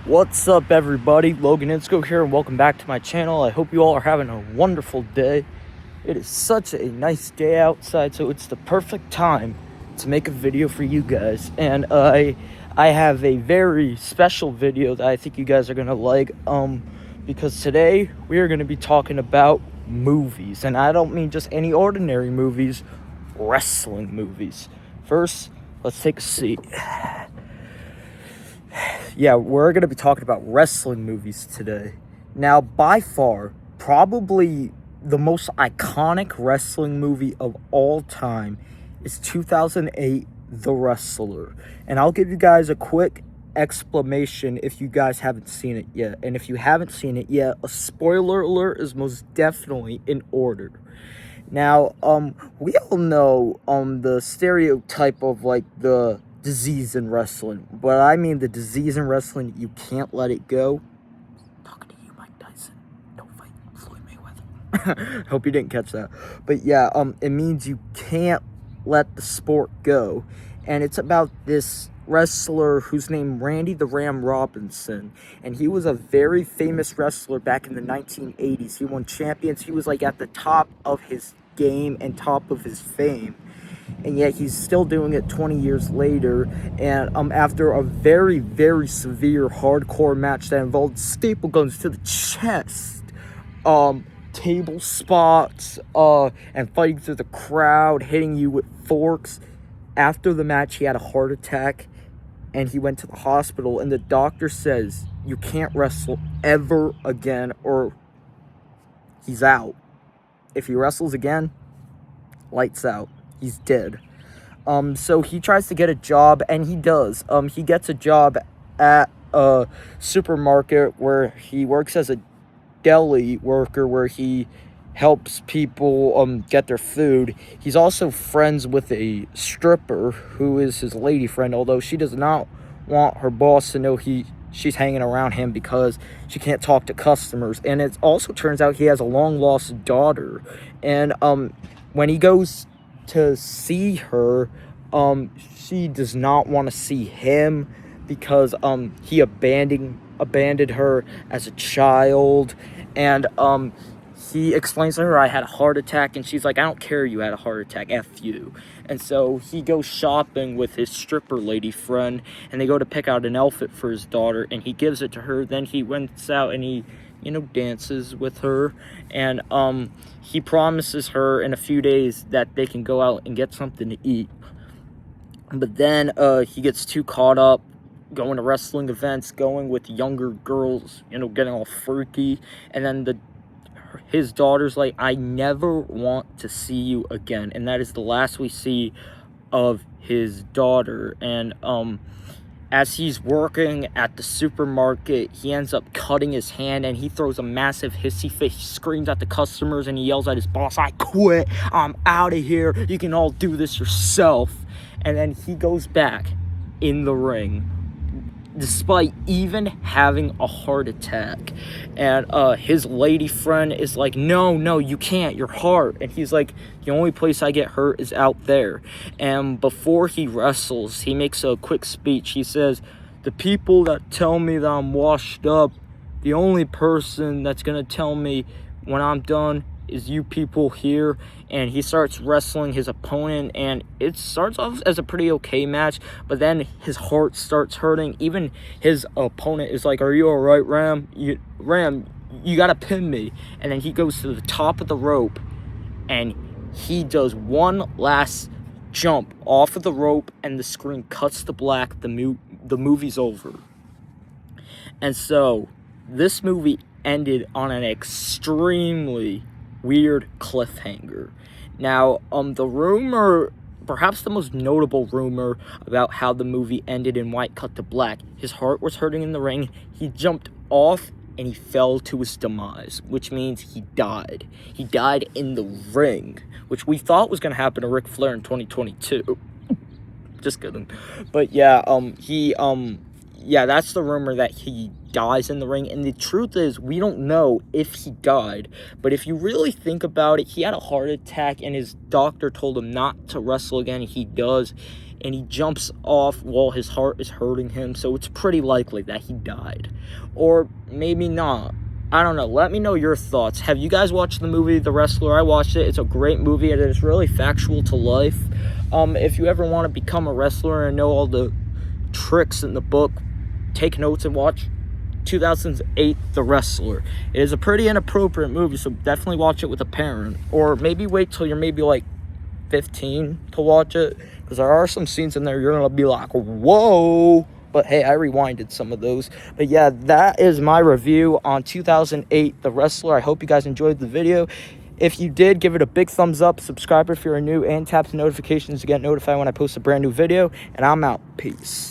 What's up, everybody? Logan Insco here, and welcome back to my channel. I hope you all are having a wonderful day. It is such a nice day outside, so it's the perfect time to make a video for you guys. And I have a very special video that I think you guys are gonna like. Because today we are gonna be talking about movies, and I don't mean just any ordinary movies, wrestling movies. First, let's take a seat. Yeah, we're going to be talking about wrestling movies today. Now, by far, probably the most iconic wrestling movie of all time is 2008, The Wrestler. And I'll give you guys a quick explanation if you guys haven't seen it yet. And if you haven't seen it yet, a spoiler alert is most definitely in order. Now, we all know the stereotype of like the disease in wrestling, but I mean the disease in wrestling, you can't let it go. Talking to you, Mike Tyson. Don't fight Floyd Mayweather. Hope you didn't catch that. But yeah, it means you can't let the sport go. And it's about this wrestler who's named Randy the Ram Robinson, and he was a very famous wrestler back in the 1980s. He won champions. He was like at the top of his game and top of his fame, and yet he's still doing it 20 years later. And after a very, very severe hardcore match that involved staple guns to the chest, table spots, and fighting through the crowd, hitting you with forks, after the match he had a heart attack and he went to the hospital, and the doctor says you can't wrestle ever again or he's out. If he wrestles again, lights out. He's dead. So he tries to get a job, and he does. He gets a job at a supermarket where he works as a deli worker, where he helps people get their food. He's also friends with a stripper who is his lady friend, although she does not want her boss to know she's hanging around him because she can't talk to customers. And it also turns out he has a long lost daughter, and when he goes to see her, she does not want to see him because he abandoned her as a child. And he explains to her, I had a heart attack, and she's like, I don't care you had a heart attack, F you. And so he goes shopping with his stripper lady friend, and they go to pick out an outfit for his daughter, and he gives it to her. Then he went out and he dances with her, and he promises her in a few days that they can go out and get something to eat. But then he gets too caught up going to wrestling events, going with younger girls, getting all freaky, and then his daughter's like, I never want to see you again. And that is the last we see of his daughter. And as he's working at the supermarket, he ends up cutting his hand, and he throws a massive hissy fit. He screams at the customers, and he yells at his boss, I quit, I'm out of here, you can all do this yourself. And then he goes back in the ring despite even having a heart attack. And his lady friend is like, no, you can't, your heart. And he's like, the only place I get hurt is out there. And before he wrestles, he makes a quick speech. He says, the people that tell me that I'm washed up, the only person that's gonna tell me when I'm done is you people here. And he starts wrestling his opponent, and it starts off as a pretty okay match, but then his heart starts hurting. Even his opponent is like, are you all right, Ram? You gotta pin me. And then he goes to the top of the rope, and he does one last jump off of the rope, and the screen cuts to black. The movie's over. And so this movie ended on an extremely weird cliffhanger. Now, the rumor, perhaps the most notable rumor about how the movie ended and why it cut to black, his heart was hurting in the ring, he jumped off, and he fell to his demise, which means he died. He died in the ring, which we thought was going to happen to Ric Flair in 2022. Just kidding. But yeah, that's the rumor, that he dies in the ring. And the truth is, we don't know if he died, but if you really think about it, he had a heart attack, and his doctor told him not to wrestle again. He does, and he jumps off while his heart is hurting him, so it's pretty likely that he died. Or maybe not. I don't know. Let me know your thoughts. Have you guys watched the movie The Wrestler? I watched it. It's a great movie, and it's really factual to life. If you ever want to become a wrestler and know all the tricks in the book, take notes and watch 2008 The Wrestler. It is a pretty inappropriate movie, so definitely watch it with a parent. Or maybe wait till you're maybe like 15 to watch it, because there are some scenes in there you're gonna be like, whoa. But hey, I rewinded some of those. But yeah, that is my review on 2008 The Wrestler. I hope you guys enjoyed the video. If you did, give it a big thumbs up, subscribe if you're new, and tap the notifications to get notified when I post a brand new video. And I'm out. Peace.